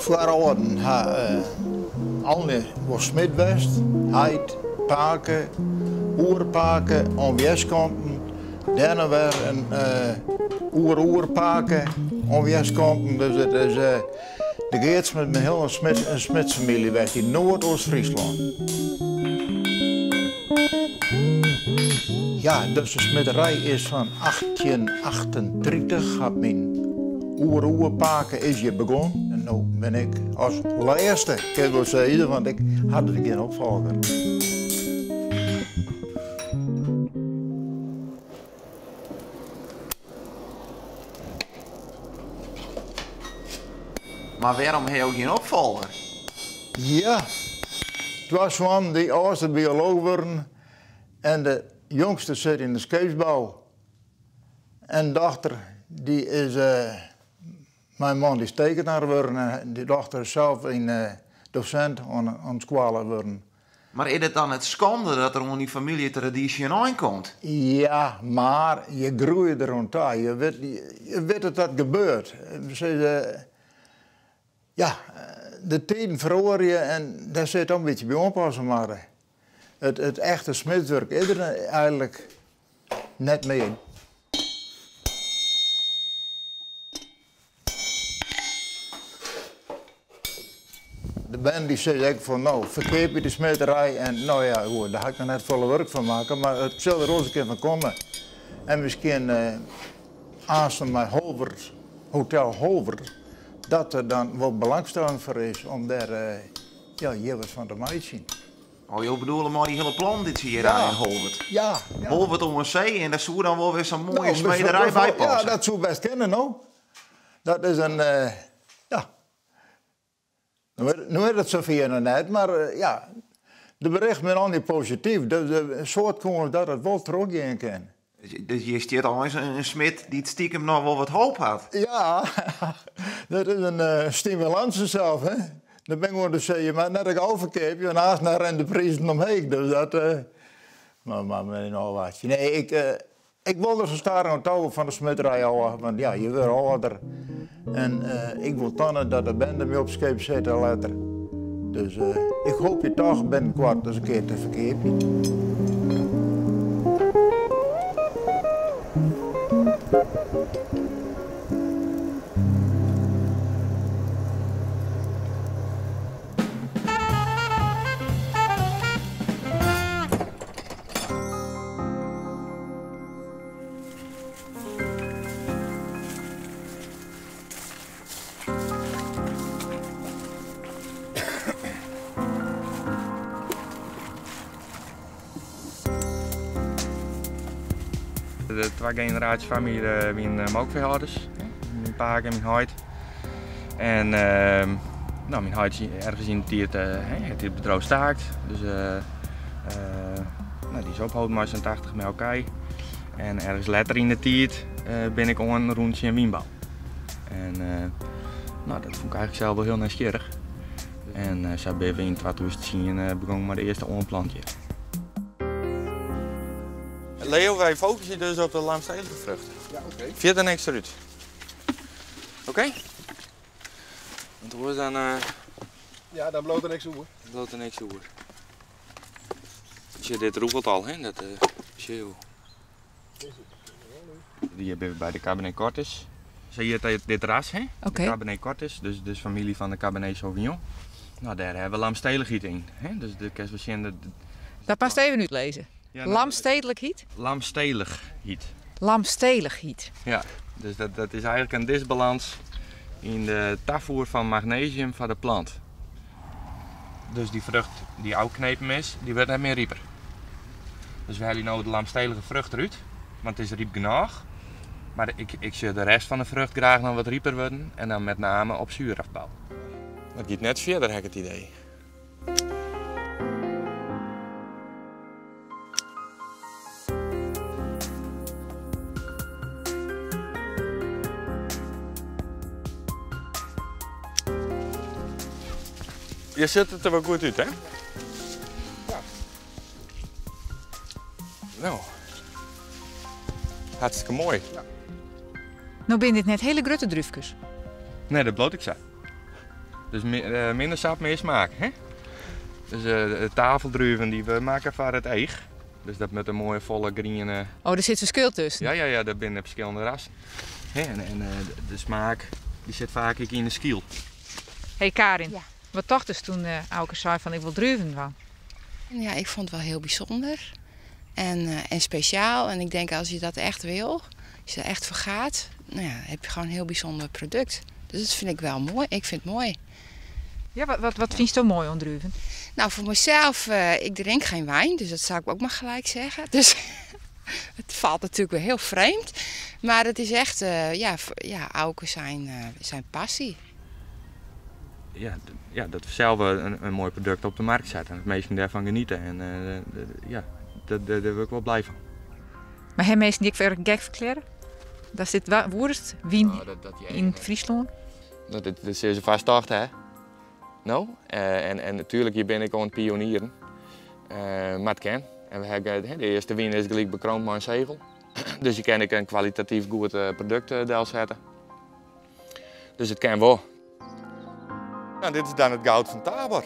Voorouderen hadden alle was smid west, heid, paken, oerpaken aan weerskanten. Daarna weer een oerpaken aan weerskanten. Dus het is de geets met mijn hele smidsfamilie weg in Noordoost-Friesland. Ja, dus de smidderij is van 1838. Had mijn oerpaken is hier begonnen. En nu ben ik als laatste, kan ik wel zeggen, want ik had er geen opvolger. Maar waarom heb je ook geen opvolger? Ja, het was van die oudste bioloog worden en de jongste zit in de scheepsbouw. En de dochter, die is, mijn man die is tekenaar geworden en die dochter is zelf een docent aan de school geworden. Maar is het dan het schande dat er onder die familietraditie aankomt? Ja, maar je groeit er rondom. Je weet dat dat gebeurt. Ja, de tijden verhoor je en daar zit ook een beetje bij oppassen. Maar het echte smidswerk is er eigenlijk net mee. De band die zei ik van nou, verkeer je de smederij en nou ja, goed, daar ga ik er net volle werk van maken, maar het zal er ook een keer van komen. En misschien aanstaan bij Holvert, Hotel Holvert, dat er dan wel belangstelling voor is om daar ja, hier wat van te maken zien. Oh, je bedoelt maar die hele plan dit hier aan in Holvert? Ja. Holvert om een zee en daar zou dan wel weer zo'n mooie smederij bij passen. Ja, dat zou best kennen nou. Dat is een, ja. Nu is het zover nog net, maar ja, de berichten zijn al niet positief. De soort komen dat het wel teruggaan kan. Dus je stiert al eens een smid die het stiekem nog wel wat hoop had. Ja, dat is een stimulans zelf, hè. Dan ben ik gewoon te zeggen, maar net ik overkeep, en naast naar en de prijzen omheen. Dus dat, maar nou wat. Nee, ik wilde zo staan aan het touwen van de smidderij al, want ja, je wordt ouder. En ik wil dan dat de band mee op scheep zit later. Dus ik hoop je toch binnenkort eens een keer te verkepen. De twee generaties van mij zijn melkveehouders, mijn pa en mijn heid. En nou, mijn heid ergens in het bedrijf staakt, dus nou, die is opgehouden maar zo'n 80 met elkaar. En ergens later in de tijd ben ik aan een rondje in wienbouw. En nou, dat vond ik eigenlijk zelf wel heel nieuwsgierig. En zo ben we in 2010 begonnen met de eerste onplantje. Leo, wij focussen dus op de lamstelige vruchten. Ja, oké. Verder niks eruit. Oké? Want hoe is dan... Ja, dan bloot er niks over. Bloot er niks over. Zie je dit roepelt al, hè? Dat chill. Die hebben we bij de Cabernet Cortis. Zie je dit ras, hè? Oké. Cabernet Cortis, dus familie van de Cabernet Sauvignon. Nou, daar hebben we lamsteligheid in. Hè? Dus de kerstverschillende... Dat past even uit lezen. Ja, nou, Lamstedelijkheid? Lamsteligheid. Lamstedelijkheid. Ja, dus dat is eigenlijk een disbalans in de afvoer van magnesium van de plant. Dus die vrucht die oud knepen is, die wordt net meer rieper. Dus we halen nu de lamstelige vrucht eruit, want het is riep genoeg. Maar ik zou de rest van de vrucht graag nog wat rieper worden en dan met name op zuurafbouw. Dat gaat net verder, heb ik het idee. Je zet het er wel goed uit, hè? Ja. Nou, hartstikke mooi. Nou ben dit net hele grote druifjes. Nee, dat bloot ik zo. Dus minder sap, meer smaak. Hè? Dus de tafeldruiven die we maken van het eeg. Dus dat met een mooie volle groene... Oh, er zit verschil tussen. Ja, dat zijn verschillende rassen. Hè? En de smaak die zit vaak in de skiel. Hey Karin, Ja. wat dacht dus toen Auke zei van ik wil druiven van? Ja, ik vond het wel heel bijzonder en speciaal. En ik denk als je dat echt wil, als je er echt voor gaat, nou ja, heb je gewoon een heel bijzonder product. Dus dat vind ik wel mooi. Ik vind het mooi. Ja, wat vind je zo mooi aan druiven? Nou, voor mezelf, ik drink geen wijn, dus dat zou ik ook maar gelijk zeggen. Dus het valt natuurlijk weer heel vreemd. Maar het is echt, Auke zijn passie. Ja, dat we zelf een mooi product op de markt zetten en het meesten daarvan genieten. En daar ben ik wel blij van. Maar hij meest niet voor gek verklaren? Dat zit woerst, wien in Friesland. Dat is ze vast dacht, hè? Nou, en natuurlijk hier ben ik al een pionieren. Maar het kan. En we hebben, de eerste wien is gelijk bekroond met een zegel. Dus je kan een kwalitatief goed product deel zetten. Dus het kan wel. Nou, dit is dan het goud van Tabor.